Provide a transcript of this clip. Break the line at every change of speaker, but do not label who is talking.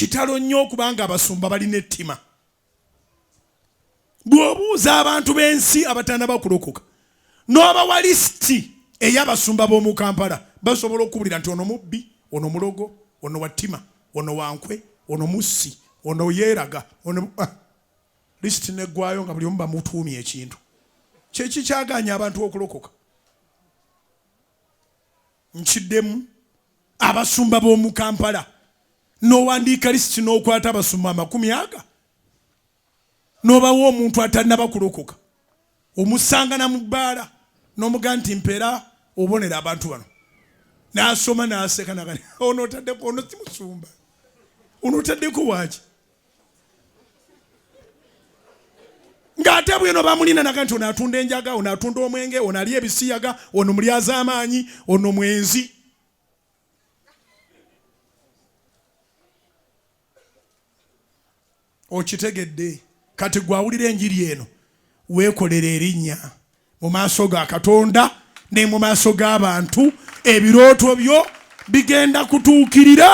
kitalo nnyo kubanga abasumba balina ettima. Bw'obuuza abantu b'ensi abatannaba kulokoka n'obawa lisiti ey'abasumba b'omuKampala basobola okukubulira nti ono mubbi, ono mulogo, ono wattima, ono wankwe, ono mussi, ono yeeraga, ono lisiti neggwayo nga buli omu bamutuumye ekintu. Kyeki kyaganya abantu okulokoka. Nkiddemu abasumba b'omuKampala n'owandiika lisiti n'okwata abasumba 100 n'obawa omuntu atannaba kulokoka omusanga na mu bbaala n'omugaa nti mpeera obonera abantu bano n'asoma n'aseka nagani ono otaddeko ono si musumba ono otaddeko waaki ng'ate bwino bamulina naga nti ono atunda enjaga ono atunda omwenge ono ali ebisiyaga ono mulyaza amaanyi ono mwenzi. Okitegedde kati gwawulira enjiri eno weekolera erinnya mu maaso ga Katonda ne mu maaso g'abantu ebirooto byo bigenda kutuukirira.